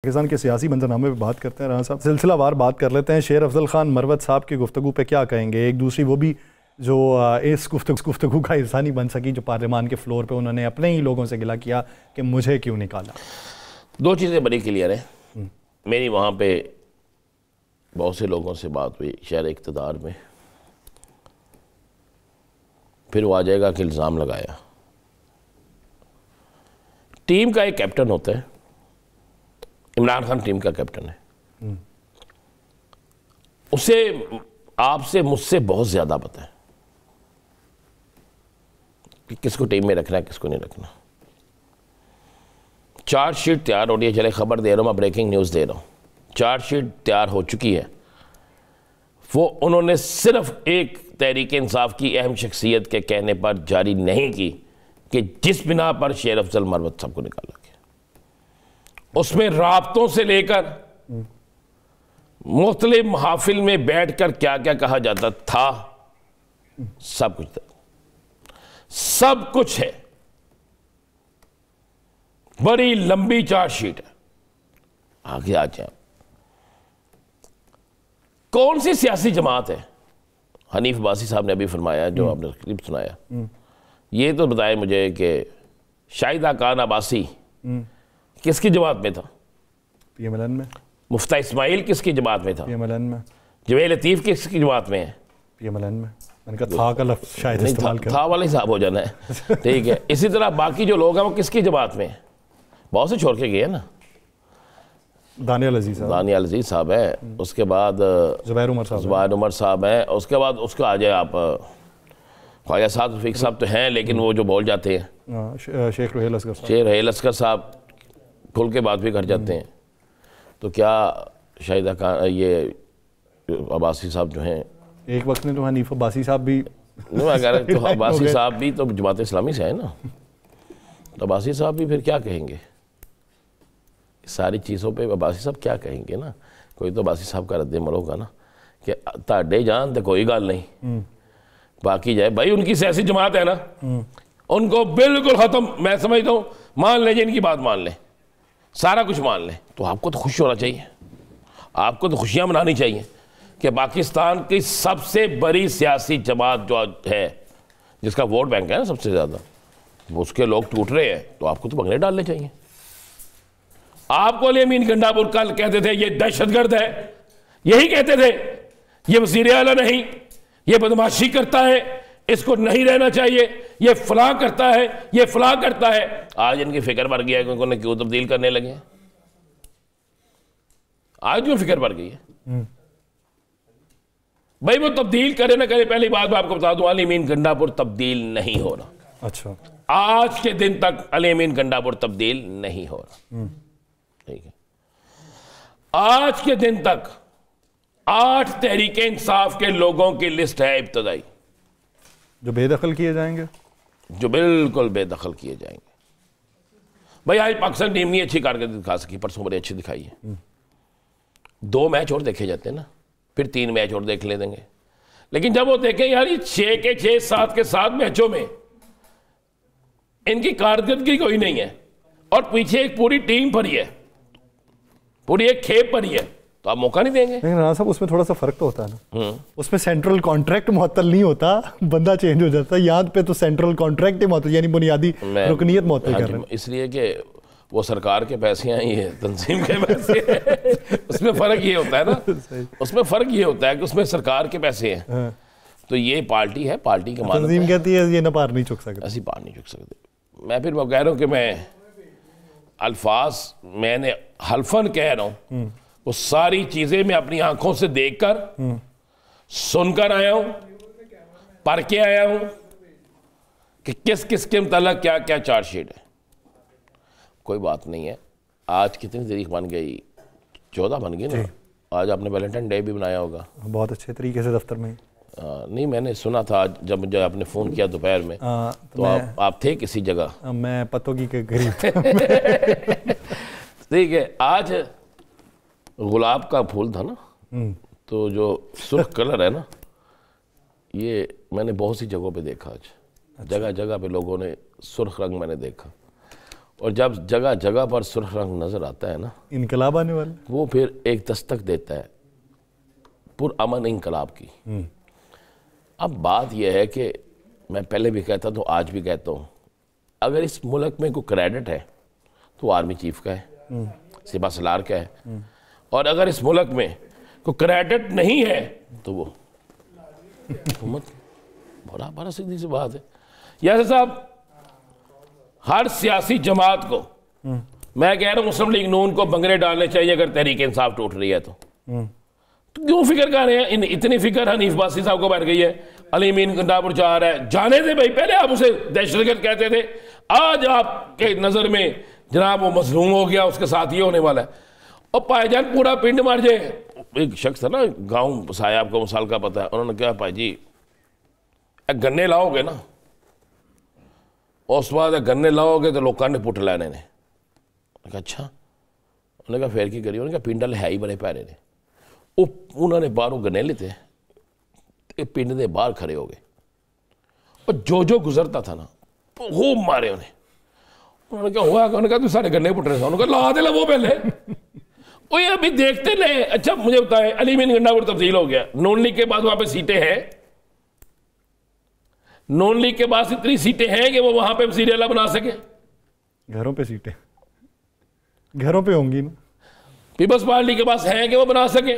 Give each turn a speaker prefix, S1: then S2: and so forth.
S1: पाकिस्तान के सियासी मंजरनामे पे बात करते हैं। राना साहब, सिलसिलावार बात कर लेते हैं। शेर अफजल खान मरवत साहब की गुफ्तगू पे क्या कहेंगे? एक दूसरी वो भी जो इस गुफ्तगू का हिस्सा नहीं बन सकी, जो पार्लियामान के फ्लोर पे उन्होंने अपने ही लोगों से गिला किया कि मुझे क्यों निकाला।
S2: दो चीज़ें बड़ी क्लियर हैं। मेरी वहाँ पे बहुत से लोगों से बात हुई शहर इक़्तिदार में, फिर वो आ जाएगा कि इल्ज़ाम लगाया। टीम का एक कैप्टन होता है, इमरान खान टीम का कैप्टन है, उसे आपसे मुझसे बहुत ज़्यादा पता है कि किसको टीम में रखना है, किसको नहीं रखना। चार्जशीट तैयार हो रही है, चले खबर दे रहा हूँ, मैं ब्रेकिंग न्यूज़ दे रहा हूँ। चार्जशीट तैयार हो चुकी है। वो उन्होंने सिर्फ एक तहरीक इंसाफ की अहम शख्सियत के कहने पर जारी नहीं की कि जिस बिना पर शेर अफजल मरवत साहब को निकाला गया। उसमें राब्तों से लेकर मुख्तलिफ महाफिल में बैठकर क्या क्या कहा जाता था, सब कुछ था, सब कुछ है। बड़ी लंबी चार्जशीट है। आगे आ जाए, कौन सी सियासी जमात है? हनीफ अब्बासी साहब ने अभी फरमाया, जो आपने क्लिप सुनाया, ये तो बताए मुझे कि शाहिदा खान अब्बासी किसकी जमात में था?
S1: PMLN में।
S2: मुफ्ता इस्माइल किसकी जमात में था?
S1: PMLN में।
S2: जवेद लतीफ़ किसकी जमात में है?
S1: PMLN में। मैंने कहा था का लफ्ज़ शायद इस्तेमाल कर,
S2: था वाला हिसाब हो जाना है। ठीक है। इसी तरह बाकी जो लोग हैं वो किसकी जमात में है? बहुत से छोड़ के गए ना।
S1: दानियाल अजीज़
S2: साहब है, उसके बाद
S1: ज़ुबैर उमर साहब
S2: है, उसके बाद उसको आ जाए आप ख्वाजा साद रफीक साहब तो हैं, लेकिन वो जो बोल जाते हैं,
S1: शेख रुहेल
S2: असगर साहब खुल के बात भी कर जाते हैं। तो क्या शाहिदा खान, ये अब्बासी साहब जो हैं,
S1: एक वक्त में तो हनीफ अब्बासी साहब भी
S2: तो अब्बासी साहब भी तो जमात इस्लामी से है ना, तो अब्बासी साहब भी फिर क्या कहेंगे सारी चीज़ों पे? अब्बासी साहब क्या कहेंगे ना, कोई तो अब्बासी साहब का रद्द-ए-अमल होगा ना कि ताड़े जान तो कोई गल नहीं, बाकी जाए भाई उनकी सियासी जमात है ना, उनको बिल्कुल ख़त्म। मैं समझता हूँ मान लें, इनकी बात मान लें, सारा कुछ मान लें, तो आपको तो खुश होना चाहिए, आपको तो खुशियाँ मनानी चाहिए कि पाकिस्तान की सबसे बड़ी सियासी जमात जो है, जिसका वोट बैंक है ना सबसे ज़्यादा, उसके लोग टूट रहे हैं, तो आपको तो भंगड़े डालने चाहिए। आपको अली अमीन गंडापुर कल कहते थे ये दहशतगर्द है, यही कहते थे, ये वज़ीर आला नहीं, ये बदमाशी करता है, इसको नहीं रहना चाहिए, ये फलां करता है, ये फलां करता है। आज इनकी फिक्र बढ़ गया है कि उन्होंने क्यों तब्दील करने लगे हैं। आज क्यों फिक्र बढ़ गई है भाई? वो तब्दील करे ना करे, पहली बात मैं आपको बता दूं, अली अमीन गंडापुर तब्दील नहीं हो रहा।
S1: अच्छा,
S2: आज के दिन तक अली अमीन गंडापुर तब्दील नहीं हो रहा। ठीक है, आज के दिन तक 8 तहरीक इंसाफ के लोगों की लिस्ट है इब्तदाई,
S1: जो बेदखल किए जाएंगे,
S2: जो बिल्कुल बेदखल किए जाएंगे। भाई आज पाकिस्तान टीम नहीं अच्छी कारकर्दगी दिखा सकी, परसों बड़ी अच्छी दिखाई है। 2 मैच और देखे जाते हैं ना, फिर 3 मैच और देख ले देंगे, लेकिन जब वो देखें यार ये 6 के 6, 7 के 7 मैचों में इनकी कारकर्दगी कोई नहीं है और पीछे एक पूरी टीम पर ही है, पूरी एक खेप पर ही है, तो आप मौका नहीं देंगे?
S1: लेकिन राना साहब उसमें थोड़ा सा फर्क तो होता है ना, उसमें सेंट्रल कॉन्ट्रैक्ट मुअत्तल नहीं होता, बंदा चेंज हो जाता है। यहाँ पे तो सेंट्रल कॉन्ट्रैक्ट ही मुअत्तल, यानी बुनियादी रुकनीत मुअत्तल कर रहे हैं।
S2: इसलिए कि वो सरकार के पैसे हैं, ये तंजीम के पैसे हैं। उसमें फ़र्क ये होता है ना, उसमें फ़र्क ये होता है कि उसमें सरकार के पैसे हैं, तो ये पार्टी है, पार्टी के मालिक
S1: तंजीम कहती है ये ना पार नहीं चुक सकते,
S2: ऐसी पार नहीं चुक सकते। मैं फिर कह रहा हूँ कि मैं अल्फाज मैंने हल्फन कह रहा हूँ, वो सारी चीज़ें मैं अपनी आंखों से देखकर सुनकर आया हूँ, पढ़ के आया हूँ कि किस किस के मतलब क्या क्या चार्जशीट है। कोई बात नहीं है। आज कितनी तारीख बन गई? 14 बन गई ना। आज आपने वैलेंटाइन डे भी बनाया होगा
S1: बहुत अच्छे तरीके से दफ्तर में।
S2: नहीं, मैंने सुना था आज जब मुझे आपने फ़ोन किया दोपहर में, तो आप थे किसी जगह,
S1: मैं पतोगी के करीब।
S2: ठीक है। आज गुलाब का फूल था ना, तो जो सुर्ख कलर है ना, ये मैंने बहुत सी जगहों पे देखा। आज जगह जगह पे लोगों ने सुर्ख रंग मैंने देखा, और जब जगह जगह पर सुर्ख रंग नजर आता है ना,
S1: इनकलाब आने वाला,
S2: वो फिर एक दस्तक देता है पुरअमन इनकलाब की। अब बात यह है कि मैं पहले भी कहता तो आज भी कहता हूँ, अगर इस मुल्क में कोई क्रेडिट है तो आर्मी चीफ का है, सिपा सलार का है, और अगर इस मुल्क में कोई क्रेडिट नहीं है तो वो हुकूमत। बड़ा सीधी सी बात है। यार साहब, हर सियासी जमात को मैं कह रहा हूँ मुस्लिम लीग नून को बंगरे डालने चाहिए अगर तहरीक इंसाफ टूट रही है तो क्यों फिक्र कर रहे हैं? इतनी फिक्र हनीफ बासी साहब को बैठ गई है, अली मीन गंडापुर चाह रहा है, जाने दे भाई। पहले आप उसे दहशतगर्द कहते थे, आज आपके नजर में जनाब वो मजलूम हो गया, उसके साथ ये होने वाला है। और भाईजान पूरा पिंड मार जाए। एक शख्स था ना गाँव साया, आपको मिसाल का पता है, उन्होंने कहा भाई जी गन्ने लाओगे ना, उस बाद गन्ने लाओगे तो लोगों ने पुट लैने ने। अच्छा, उन्होंने कहा फिर की करिए? उन्होंने कहा पिंड वाले है ही बड़े प्यारे ने। उन्होंने बाहरों गन्ने लेते पिंड के बाहर खड़े हो गए और जो गुजरता था ना वो मारे उन्हें। उन्होंने क्या हुआ? उन्होंने कहा तू सारे गन्ने पुट रहे थे। उन्होंने कहा ला दे ला वो पहले वो ये अभी देखते नहीं। अच्छा मुझे बताएं, अली मीन गंडापुर तब्दील हो गया, नून लीग के बाद वहां पे सीटें हैं, नून लीग के पास इतनी सीटें हैं कि वो वहां पे वज़ीर आला बना सके।
S1: घरों पे सीटें घरों पे होंगी ना,
S2: पीपल्स पार्टी के पास है कि वो बना सके।